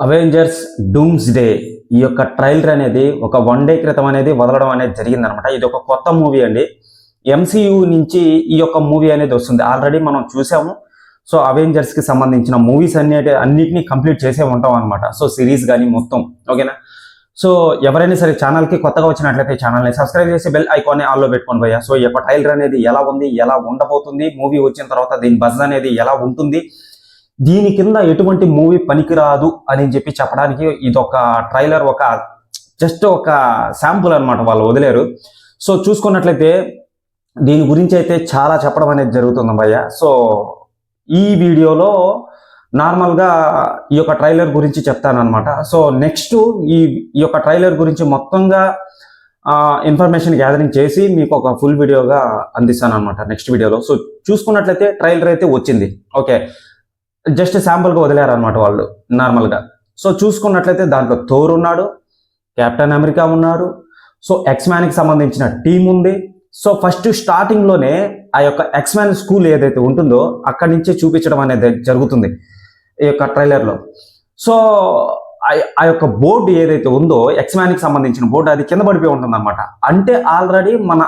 Avengers dooms day ఈ యొక్క trailer అనేది ఒక 1 డే క్రితం అనేది వదలడం అనేది జరిగిందనమాట. ఇది ఒక కొత్త మూవీ అండి. ఎంసీయూ నుంచి ఈ యొక్క మూవీ అనేది వస్తుంది. ఆల్రెడీ మనం చూసాము. సో అవెంజర్స్ కి సంబంధించిన మూవీస్ అన్నిటినీ కంప్లీట్ చేసే ఉంటాం అనమాట. సో సిరీస్ కానీ మొత్తం ఓకేనా. సో ఎవరైనా సరే ఛానల్కి కొత్తగా వచ్చినట్లయితే ఛానల్ని సబ్స్క్రైబ్ చేసి బెల్ ఐకాన్ని ఆల్లో పెట్టుకొని పోయా. సో ఈ యొక్క ట్రైలర్ అనేది ఎలా ఉంది, ఎలా ఉండబోతుంది, మూవీ వచ్చిన తర్వాత దీని బజ్ అనేది ఎలా ఉంటుంది, దీని కింద ఎటువంటి మూవీ పనికిరాదు అని చెప్పి చెప్పడానికి ఇది ఒక ట్రైలర్, జస్ట్ ఒక శాంపుల్ అనమాట. వాళ్ళు వదిలేరు. సో చూసుకున్నట్లయితే దీని గురించి అయితే చాలా చెప్పడం అనేది జరుగుతుంది భయ్య. సో ఈ వీడియోలో నార్మల్గా ఈ యొక్క ట్రైలర్ గురించి చెప్తానమాట. సో నెక్స్ట్ ఈ యొక్క ట్రైలర్ గురించి మొత్తంగా ఇన్ఫర్మేషన్ గ్యాదరింగ్ చేసి మీకు ఒక ఫుల్ వీడియోగా అందిస్తాను అనమాట నెక్స్ట్ వీడియోలో. సో చూసుకున్నట్లయితే ట్రైలర్ అయితే వచ్చింది. ఓకే, జస్ట్ శాంపుల్గా వదిలేరు అనమాట వాళ్ళు నార్మల్గా. సో చూసుకున్నట్లయితే దాంట్లో థోర్ ఉన్నాడు, కెప్టెన్ అమెరికా ఉన్నారు, సో ఎక్స్మ్యాన్కి సంబంధించిన టీం ఉంది. సో ఫస్ట్ స్టార్టింగ్లోనే ఆ యొక్క ఎక్స్మ్యాన్ స్కూల్ ఏదైతే ఉంటుందో అక్కడి నుంచే చూపించడం అనేది జరుగుతుంది ఈ యొక్క ట్రైలర్లో. సో ఆ యొక్క బోర్డు ఏదైతే ఉందో ఎక్స్మ్యాన్కి సంబంధించిన బోర్డు అది కింద పడిపోయి ఉంటుంది అనమాట. అంటే ఆల్రెడీ మన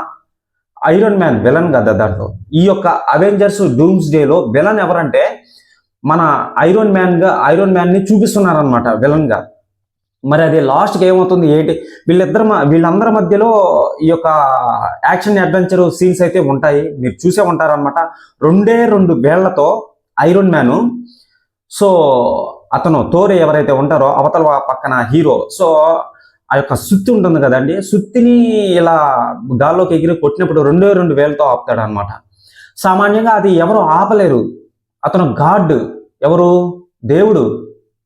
ఐరన్ మ్యాన్ విలన్ కదా దాంట్లో. ఈ యొక్క అవెంజర్స్ డూమ్స్ డేలో విలన్ ఎవరంటే మన ఐరన్ మ్యాన్ ని చూపిస్తున్నారనమాట విలన్ గా. మరి అది లాస్ట్కి ఏమవుతుంది ఏంటి, వీళ్ళందరి మధ్యలో ఈ యొక్క యాక్షన్ అడ్వెంచర్ సీన్స్ అయితే ఉంటాయి, మీరు చూసే ఉంటారనమాట. 2 వేళ్లతో ఐరన్ మ్యాన్, సో అతను థోర్ ఎవరైతే ఉంటారో అవతల పక్కన హీరో, సో ఆ యొక్క సుత్తి ఉంటుంది కదండి, సుత్తిని ఇలా గాల్లోకి ఎగిరి కొట్టినప్పుడు 2 వేలతో ఆపుతాడు అనమాట. సామాన్యంగా అది ఎవరు ఆపలేరు. అతను గాడ్, ఎవరు, దేవుడు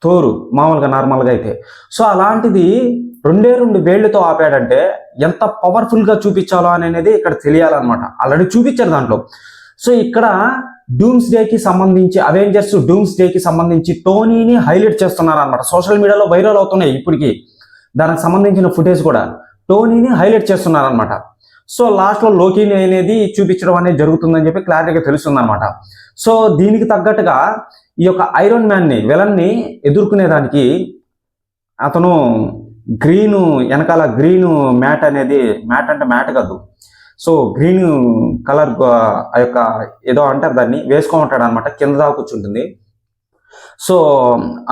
థోరు మామూలుగా నార్మల్గా అయితే. సో అలాంటిది 2 వేళ్లతో ఆపాడంటే ఎంత పవర్ఫుల్గా చూపించాలో అనేది ఇక్కడ తెలియాలన్నమాట. ఆల్రెడీ చూపించారు దాంట్లో. సో ఇక్కడ డూమ్స్ డేకి సంబంధించి, అవెంజర్స్ డూమ్స్ డేకి సంబంధించి టోనీని హైలైట్ చేస్తున్నారు అనమాట. సోషల్ మీడియాలో వైరల్ అవుతున్నాయి ఇప్పటికి దానికి సంబంధించిన ఫుటేజ్ కూడా. టోనీని హైలైట్ చేస్తున్నారు అనమాట. సో లాస్ట్లో లోకీని అనేది చూపించడం అనేది జరుగుతుందని చెప్పి క్లారిటీగా తెలుస్తుంది అనమాట. సో దీనికి తగ్గట్టుగా ఈ యొక్క ఐరన్ మ్యాన్ని విలన్ని ఎదుర్కొనేదానికి అతను గ్రీన్ వెనకాల గ్రీన్ మ్యాట్ అనేది, మ్యాట్ అంటే మ్యాట్ కాదు, సో గ్రీన్ కలర్ ఆ యొక్క ఏదో అంటారు దాన్ని, వేసుకో ఉంటాడు అనమాట. కింద దాకా కూర్చుంటుంది. సో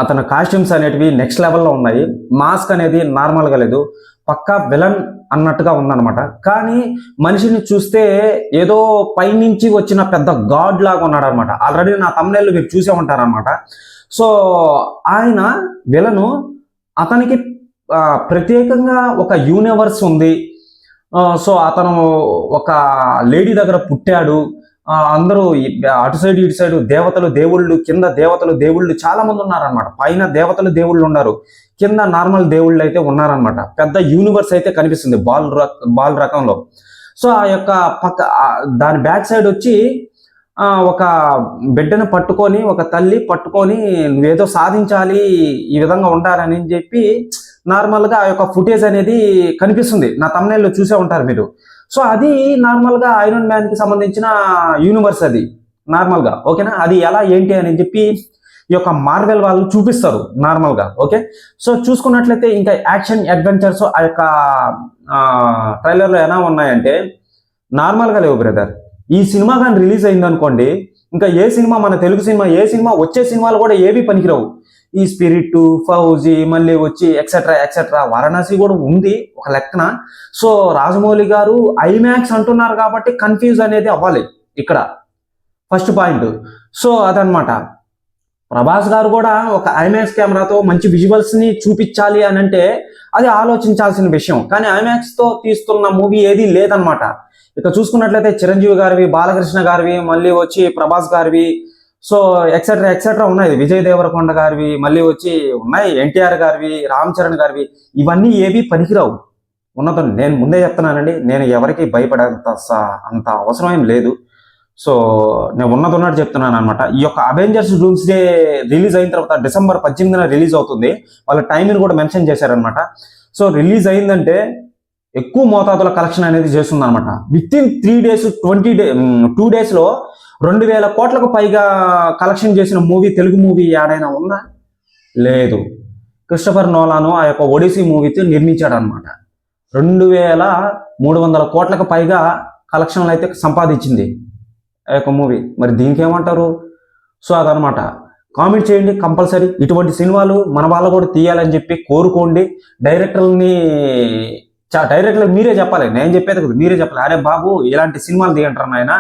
అతని కాస్ట్యూమ్స్ అనేటివి నెక్స్ట్ లెవెల్లో ఉన్నాయి. మాస్క్ అనేది నార్మల్గా లేదు, పక్కా విలన్ అన్నట్టుగా ఉందన్నమాట. కానీ మనిషిని చూస్తే ఏదో పైనుంచి వచ్చిన పెద్ద గాడ్ లాగా ఉన్నాడు అనమాట. ఆల్రెడీ నా తమ్నెయిల్ మీరు చూసే ఉంటారనమాట. సో ఆయన విలను, అతనికి ప్రత్యేకంగా ఒక యూనివర్స్ ఉంది. సో అతను ఒక లేడీ దగ్గర పుట్టాడు. అందరూ అటు సైడ్ ఇటు సైడ్ దేవతలు దేవుళ్ళు, కింద దేవతలు దేవుళ్ళు చాలా మంది ఉన్నారనమాట. పైన దేవతలు దేవుళ్ళు ఉన్నారు, కింద నార్మల్ దేవుళ్ళు అయితే ఉన్నారనమాట. పెద్ద యూనివర్స్ అయితే కనిపిస్తుంది బాల్ రకంలో. సో ఆ యొక్క దాని బ్యాక్ సైడ్ వచ్చి ఒక బిడ్డను పట్టుకొని, ఒక తల్లి పట్టుకొని నువ్వేదో సాధించాలి, ఈ విధంగా ఉండాలని చెప్పి నార్మల్గా ఆ యొక్క ఫుటేజ్ అనేది కనిపిస్తుంది. నా తమ్నెయిల్లో చూసే ఉంటారు మీరు. సో అది నార్మల్గా ఐరన్ మ్యాన్ కి సంబంధించిన యూనివర్స్ అది నార్మల్గా. ఓకేనా, అది ఎలా ఏంటి అని చెప్పి ఈ యొక్క మార్వెల్ వాళ్ళు చూపిస్తారు నార్మల్గా. ఓకే, సో చూసుకున్నట్లయితే ఇంకా యాక్షన్ అడ్వెంచర్స్ ఆ యొక్క ట్రైలర్లో ఎలా ఉన్నాయంటే నార్మల్గా లేవు బ్రదర్. ఈ సినిమా కానీ రిలీజ్ అయింది అనుకోండి, ఇంకా ఏ సినిమా, మన తెలుగు సినిమా ఏ సినిమా, వచ్చే సినిమాలు కూడా ఏవి పనికిరావు. ఈ స్పిరిట్, ఫౌజీ, మళ్ళీ వచ్చి ఎక్సెట్రా వారణాసి కూడా ఉంది ఒక లెక్కన. సో రాజమౌళి గారు ఐమాక్స్ అంటున్నారు కాబట్టి కన్ఫ్యూజ్ అనేది అవ్వాలి ఇక్కడ ఫస్ట్ పాయింట్. సో అదనమాట. ప్రభాస్ గారు కూడా ఒక ఐమాక్స్ కెమెరాతో మంచి విజువల్స్ ని చూపించాలి అని అంటే అది ఆలోచించాల్సిన విషయం. కానీ ఐమాక్స్ తో తీస్తున్న మూవీ ఏది లేదనమాట. ఇక చూసుకున్నట్లయితే చిరంజీవి గారివి, బాలకృష్ణ గారివి, మళ్ళీ వచ్చి ప్రభాస్ గారివి, సో ఎక్సెట్రా ఉన్నాయి. విజయ్ దేవరకొండ గారివి మళ్ళీ వచ్చి ఉన్నాయి, ఎన్టీఆర్ గారివి, రామ్ చరణ్ గారివి. ఇవన్నీ ఏవి పనికిరావు. ఉన్నతం నేను ముందే చెప్తున్నానండి, నేను ఎవరికి అంత అవసరం ఏం లేదు. సో నేను ఉన్నట్టు చెప్తున్నాను అనమాట. ఈ యొక్క అవెంజర్స్ డూమ్స్ డే రిలీజ్ అయిన తర్వాత December 18న రిలీజ్ అవుతుంది. వాళ్ళ టైంని కూడా మెన్షన్ చేశారనమాట. సో రిలీజ్ అయిందంటే ఎక్కువ మోతాదుల కలెక్షన్ అనేది చేస్తుంది అనమాట. విత్-ఇన్ 3 days 2 daysలో 2000 కోట్లకు పైగా కలెక్షన్ చేసిన మూవీ, తెలుగు మూవీ ఏడైనా ఉందా? లేదు. క్రిస్టఫర్ నోలాను ఆ యొక్క ఒడిసీ మూవీతో నిర్మించాడు అనమాట. 2300 కోట్లకు పైగా కలెక్షన్లు అయితే సంపాదించింది ఆ యొక్క మూవీ. మరి దీనికి ఏమంటారు? సో అదనమాట. కామెంట్ చేయండి కంపల్సరీ. ఇటువంటి సినిమాలు మన వాళ్ళు కూడా తీయాలని చెప్పి కోరుకోండి. డైరెక్టర్లకు మీరే చెప్పాలి, నేను చెప్పేది కదా, మీరే చెప్పాలి. అరే బాబు ఇలాంటి సినిమాలు తీయంటారు నాయన,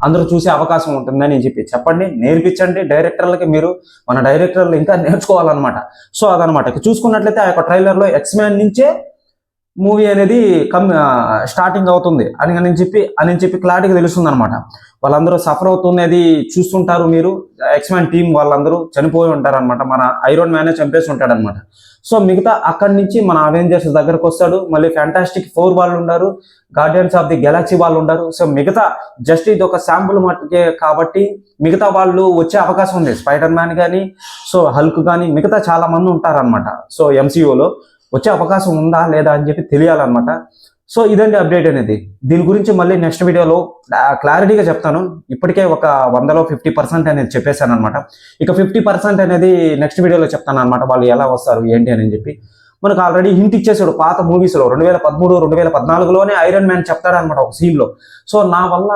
అందరూ చూసే అవకాశం ఉంటుందని చెప్పి చెప్పండి, నేర్పించండి డైరెక్టర్లకి. మీరు మన డైరెక్టర్లు ఇంకా నేర్చుకోవాలన్నమాట. సో అదనమాట. చూసుకున్నట్లయితే ఆ యొక్క ట్రైలర్లో ఎక్స్‌మ్యాన్ నుంచే మూవీ అనేది స్టార్టింగ్ అవుతుంది అని చెప్పి క్లారిటీగా తెలుస్తుంది అనమాట. వాళ్ళందరూ సఫర్ అవుతున్నది చూస్తుంటారు మీరు. ఎక్స్‌మ్యాన్ టీం వాళ్ళందరూ చనిపోయి ఉంటారు అనమాట. మన ఐరన్ మ్యానే చంపేసి ఉంటాడు అనమాట. సో మిగతా అక్కడి నుంచి మన అవెంజర్స్ దగ్గరకు వస్తాడు. మళ్ళీ ఫ్యాంటాస్టిక్ 4 వాళ్ళు ఉన్నారు, గార్డియన్స్ ఆఫ్ ది గెలాక్సీ వాళ్ళు ఉన్నారు. సో మిగతా జస్ట్ ఇది ఒక శాంపుల్ మట్టుకే కాబట్టి మిగతా వాళ్ళు వచ్చే అవకాశం ఉంది. స్పైడర్ మ్యాన్ కానీ, సో హల్క్ కానీ, మిగతా చాలా మంది ఉంటారనమాట. సో MCUలో వచ్చే అవకాశం ఉందా లేదా అని చెప్పి తెలియాలన్నమాట. సో ఇదండి అప్డేట్ అనేది. దీని గురించి మళ్ళీ నెక్స్ట్ వీడియోలో క్లారిటీగా చెప్తాను. ఇప్పటికే ఒక 100లో 50% అనేది చెప్పేశాను అనమాట. ఇక 50% అనేది నెక్స్ట్ వీడియోలో చెప్తాను అనమాట. వాళ్ళు ఎలా వస్తారు ఏంటి అని చెప్పి. మనకు ఆల్రెడీ హింట్ ఇచ్చేసాడు పాత మూవీస్లో. 2013, 2014లోనే ఐరన్ మ్యాన్ చెప్తాడనమాట ఒక సీన్లో. సో నా వల్ల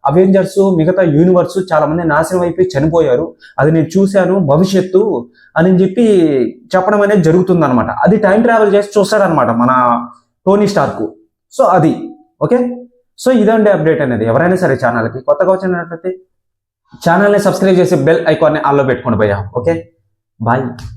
అవెంజర్స్ మిగతా యూనివర్స్ చాలా మంది నాశనం అయిపోయి చనిపోయారు, అది నేను చూశాను భవిష్యత్తు అని చెప్పి చెప్పడం అనేది జరుగుతుంది అనమాట. అది టైం ట్రావెల్ చేసి చూస్తాడనమాట మన టోనీ స్టార్క్. సో అది ఓకే. సో ఇదండి అప్డేట్ అనేది. ఎవరైనా సరే ఛానల్కి కొత్తగా వచ్చినట్లయితే ఛానల్ని సబ్స్క్రైబ్ చేసి బెల్ ఐకాన్ని ఆన్లో పెట్టుకొని పోయా. Okay bye.